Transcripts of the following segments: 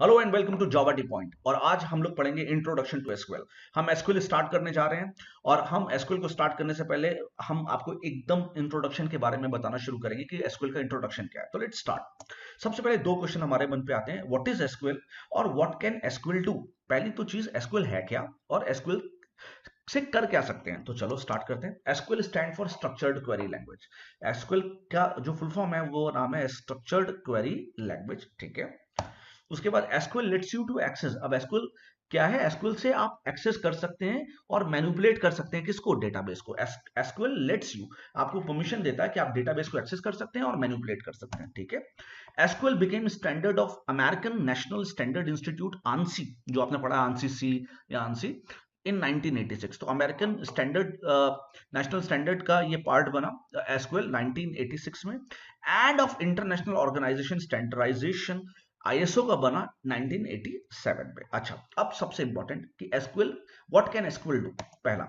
Hello and welcome to Java T point. और आज हम लोग पढ़ेंगे इंट्रोडक्शन टू एसक्यूएल। हम एसक्यूएल स्टार्ट करने जा रहे हैं और हम एसक्यूएल को स्टार्ट करने से पहले हम आपको एकदम इंट्रोडक्शन के बारे में बताना शुरू करेंगे कि एसक्यूएल का इंट्रोडक्शन क्या है। तो लेट्स स्टार्ट। सबसे पहले दो क्वेश्चन हमारे मन पे आते हैं, व्हाट इज एसक्यूएल और व्हाट कैन एसक्यूएल डू। पहली तो चीज एसक्यूएल है क्या और एसक्यूएल से कर क्या सकते हैं। तो चलो स्टार्ट करते हैं। SQL stand for structured query language. SQL का जो फुल फॉर्म है वो नाम है स्ट्रक्चर्ड क्वेरी लैंग्वेज, ठीक है। उसके बाद SQL lets you to access. अब एसक्यूएल क्या है? एसक्यूएल से आप एक्सेस कर सकते हैं और मैनिपुलेट कर सकते हैं किसको? डेटाबेस को। एसक्यूएल लेट्स यू आपको परमिशन देता है कि आप डेटाबेस को एक्सेस कर सकते हैं और मैनिपुलेट कर सकते हैं, ठीक है। SQL became standard of American national standard institute ANSI, जो आपने पढ़ा आंसी सी या आंसी, इन 1986। तो अमेरिकन स्टैंडर्ड नेशनल स्टैंडर्ड का ये पार्ट बना एसक्यूएल 1986 में। And of international organisation standardisation ISO का बना 1987 में। अच्छा, अब सबसे इंपॉर्टेंट कि SQL, what can SQL do. पहला,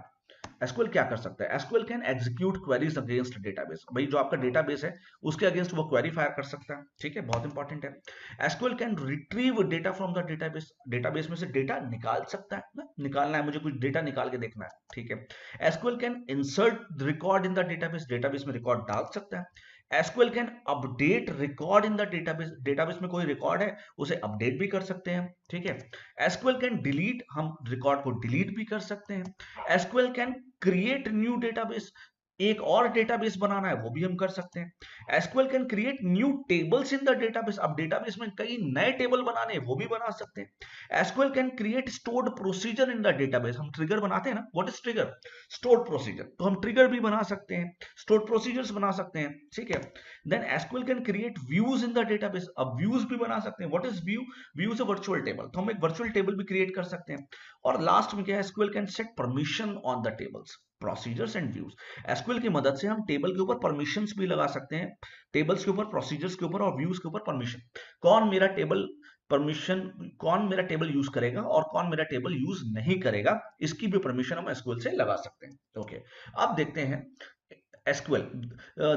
एसक्यूएल क्या कर सकता है? SQL can execute queries against database. भाई जो आपका डेटाबेस है उसके अगेंस्ट वो क्वेरी फायर कर सकता है, ठीक है, बहुत इंपॉर्टेंट है। SQL can retrieve data from the database. Database में से डेटा निकाल सकता है ना, निकालना है मुझे, कुछ डेटा निकाल के देखना है, ठीक है। SQL can insert record in the database. Database में रिकॉर्ड डाल सकता है। SQL can update record in the database. Database में कोई रिकॉर्ड है उसे अपडेट भी कर सकते हैं, ठीक है। एसक्यूएल कैन डिलीट, हम रिकॉर्ड को डिलीट भी कर सकते हैं। SQL can create new database. एक और डेटाबेस बनाना है वो भी हम कर सकते हैं। SQL can create new tables in the database. अब डेटाबेस में कई नए टेबल बनाने हैं वो भी बना सकते हैं। SQL can create stored procedure in the database. हम ट्रिगर बनाते हैं ना, what is trigger? Stored procedure. तो हम ट्रिगर भी बना सकते हैं, स्टोर्ड प्रोसीजर्स बना सकते हैं, ठीक है। Then SQL can create views in the database. अब व्यूज भी बना सकते हैं। What is view? View is a virtual table, तो हम एक वर्चुअल टेबल भी क्रिएट कर सकते हैं। और लास्ट में क्या है? SQL can set permission on the tables, procedures and views. SQL की मदद से हम टेबल के ऊपर परमिशंस भी लगा सकते हैं, टेबल्स के ऊपर, प्रोसीजर्स के ऊपर और व्यूज के ऊपर परमिशन। कौन मेरा टेबल परमिशन, कौन मेरा टेबल यूज करेगा और कौन मेरा टेबल यूज नहीं करेगा, इसकी भी परमिशन हम एसक्यूएल से लगा सकते हैं, ओके। अब देखते हैं एसक्यूएल।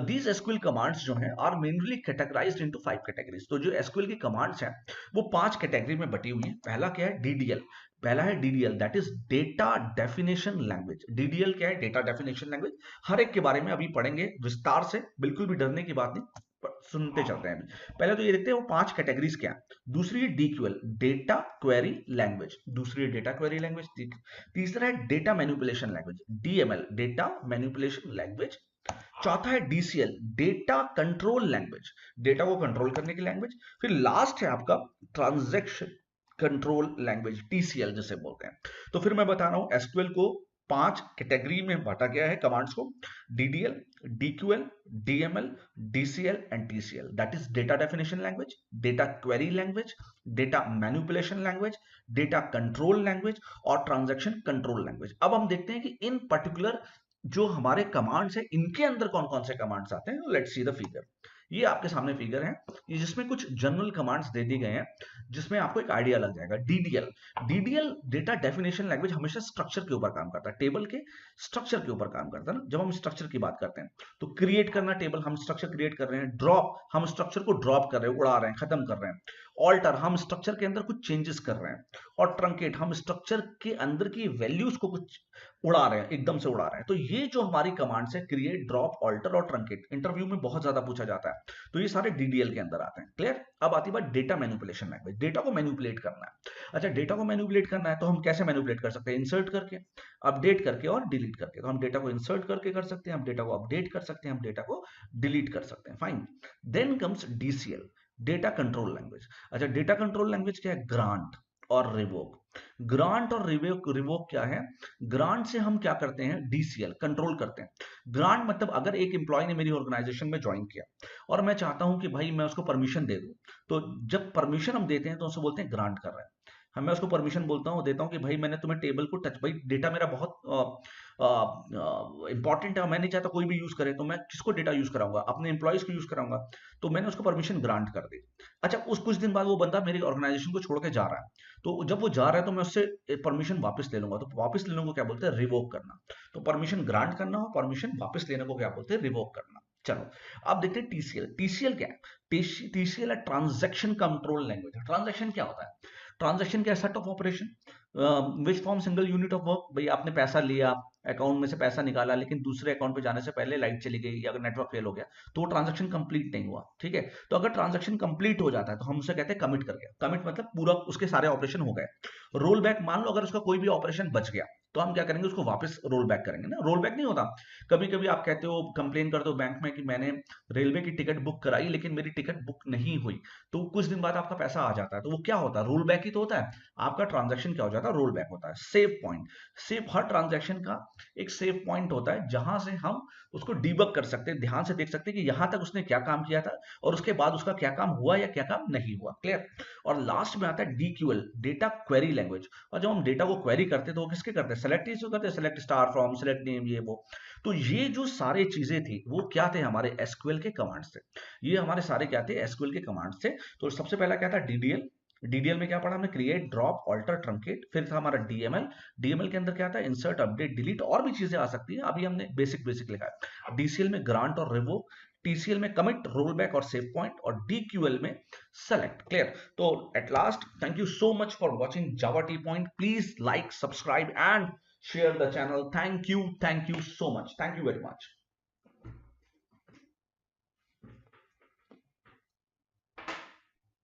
दीज एसक्यूएल कमांड्स जो हैं are mainly categorised into 5 categories. तो जो एसक्यूएल की कमांड्स हैं वो 5 कैटेगरी में बटी हुई हैं। पहला क्या है? डीडीएल। पहला है DDL, that is data definition language. DDL क्या है? Data definition language. हर एक के बारे में अभी पढ़ेंगे विस्तार से, बिल्कुल भी डरने की बात नहीं, सुनते चलते हैं। पहले तो ये देखते हैं वो 5 कैटेगरीज क्या है। दूसरी है डीक्यूएल, डेटा क्वेरी लैंग्वेज। दूसरी है डेटा क्वेरी लैंग्वेज। तीसरा है data manipulation language, DML, data manipulation language. चौथा है DCL, data control language, data को कंट्रोल करने की लैंग्वेज। फिर लास्ट है आपका ट्रांजैक्शन कंट्रोल लैंग्वेज, टीसीएल जिसे बोलते हैं। तो फिर मैं बता रहा हूं एसक्यूएल को 5 कैटेगरी में बांटा गया है कमांड्स को, DDL, DQL, DML, DCL and TCL. That is data definition language, data query language, data manipulation language, data control language और ट्रांजैक्शन कंट्रोल लैंग्वेज। अब हम देखते हैं कि इन पर्टिकुलर जो हमारे कमांड्स हैं इनके अंदर कौन कौन से कमांड्स आते हैं। Let's see the figure. ये आपके सामने फिगर है, ये जिसमें कुछ जनरल कमांड्स दे दी गए हैं, जिसमें आपको एक आइडिया लग जाएगा। DDL, DDL data definition language हमेशा स्ट्रक्चर के ऊपर काम करता है, टेबल के स्ट्रक्चर के ऊपर काम करता है ना। जब हम स्ट्रक्चर की बात करते हैं तो क्रिएट करना टेबल, हम स्ट्रक्चर क्रिएट कर रहे हैं। ड्रॉप, हम स्ट्रक्चर को ड्रॉप कर रहे हैं, उड़ा रहे हैं, खत्म कर रहे हैं। ऑल्टर, हम स्ट्रक्चर के अंदर कुछ चेंजेस कर रहे हैं। और ट्रंकेट, हम स्ट्रक्चर के अंदर की वैल्यूज को कुछ उड़ा रहे हैं, एकदम से उड़ा रहे हैं। तो ये जो हमारी कमांड्स है, क्रिएट, ड्रॉप, ऑल्टर और ट्रंकेट, इंटरव्यू में बहुत ज्यादा पूछा जाता है, तो ये सारे डीडीएल के अंदर आते हैं। क्लियर? अब आती बात डेटा मैनिपुलेशन लैंग्वेज, डेटा को मैनिपुलेट करना है। अच्छा, डेटा को मैनिपुलेट करना है तो हम कैसे मैनिपुलेट कर सकते हैं? इंसर्ट करके, अपडेट करके और डिलीट करके। तो हम डेटा को इंसर्ट करके कर सकते हैं, हम डेटा को अपडेट कर सकते हैं, हम डेटा को डिलीट कर सकते हैं, fine. Then comes DCL, data control language. अच्छा, डेटा कंट्रोल लैंग्वेज क्या है? ग्रांट और रिवोक। ग्रांट और रिवोक, रिवोक क्या है? ग्रांट से हम क्या करते हैं? डीसीएल, कंट्रोल करते हैं। ग्रांट मतलब अगर एक एम्प्लॉय ने मेरी ऑर्गेनाइजेशन में ज्वाइन किया और मैं चाहता हूं कि भाई मैं उसको परमिशन दे दूं, तो जब परमिशन हम देते हैं तो उसे बोलते हैं ग्रांट कर रहे हैं। हम, मैं उसको परमिशन बोलता हूं, देता हूं कि भाई मैंने तुम्हें टेबल को टच, भाई डेटा मेरा बहुत इंपॉर्टेंट है, मैं नहीं चाहता कोई भी यूज करे, तो मैं किसको डेटा यूज कराऊंगा? अपने एम्प्लॉयज को यूज कराऊंगा। तो मैंने उसको परमिशन ग्रांट कर दी। अच्छा, उस कुछ दिन बाद वो बंदा मेरी ऑर्गेनाइजेशन को छोड़ के जा रहा है, तो जब वो जा रहा है तो मैं उससे परमिशन वापस ले लूंगा। तो वापस लेने को क्या बोलते हैं? रिवोक करना। तो परमिशन ग्रांट करना और परमिशन वापस लेने को क्या बोलते हैं? रिवोक करना। चलो अब देखते हैं टीसीएल। टीसीएल क्या है? टीसीएल है ट्रांजैक्शन कंट्रोल लैंग्वेज। ट्रांजैक्शन क्या होता है? ट्रांजैक्शन क्या, set of operation which form single unit of work. भाई आपने पैसा लिया, अकाउंट में से पैसा निकाला, लेकिन दूसरे अकाउंट पे जाने से पहले लाइट चली गई या अगर नेटवर्क फेल हो गया तो वो ट्रांजैक्शन कंप्लीट नहीं हुआ। ठीक है, तो अगर ट्रांजैक्शन कंप्लीट हो जाता है तो हम उसे कहते हैं कमिट कर गया। कमिट मतलब पूरा उसके सारे ऑपरेशन हो गए। रोल बैक, मान लो अगर उसका कोई भी ऑपरेशन बच गया तो हम क्या करेंगे, उसको वापस रोल बैक करेंगे ना। रोल बैक नहीं होता, कभी कभी आप कहते हो, कंप्लेन करते हो बैंक में कि मैंने रेलवे की टिकट बुक कराई लेकिन मेरी टिकट बुक नहीं हुई, तो कुछ दिन बाद आपका पैसा आ जाता है, तो वो क्या होता है, रोल बैक ही तो होता है। आपका ट्रांजैक्शन क्या हो जाता है, रोल बैक होता है। Save point, save her transaction का एक सेव पॉइंट होता है जहां से हम उसको डीबग कर सकते हैं, ध्यान से देख सकते हैं कि यहां तक उसने क्या काम किया था और उसके बाद उसका क्या काम हुआ या क्या काम नहीं हुआ। क्लियर? और लास्ट में आता है डीक्यूएल, डेटा क्वेरी लैंग्वेज। और जब हम डेटा को क्वेरी करते हैं तो वो किसके करते हैं, सेलेक्ट करते हैं, select star from, select name, ये वो। तो ये जो सारे चीजें थी वो क्या थे, हमारे एसक्यूएल के कमांड्स थे। ये हमारे सारे क्या थे, एसक्यूएल के कमांड्स थे। तो सबसे पहला क्या था, डीडीएल। डीडीएल में क्या पढ़ा हमने, क्रिएट, ड्रॉप, ऑल्टर, ट्रंकेट। फिर था हमारा डीएमएल। डीएमएल के अंदर क्या था, इंसर्ट, अपडेट, डिलीट, और भी चीजें आ सकती हैं, अभी हमने बेसिक बेसिक लिखा है। डीसीएल में ग्रांट और रिवोक। टीसीएल में कमिट, रोल बैक और सेव पॉइंट। और डीक्यूएल में सेलेक्ट। क्लियर? तो at last, thank you so much for watching Java T Point. Please like, subscribe and share the channel. Thank you so much. Thank you very much.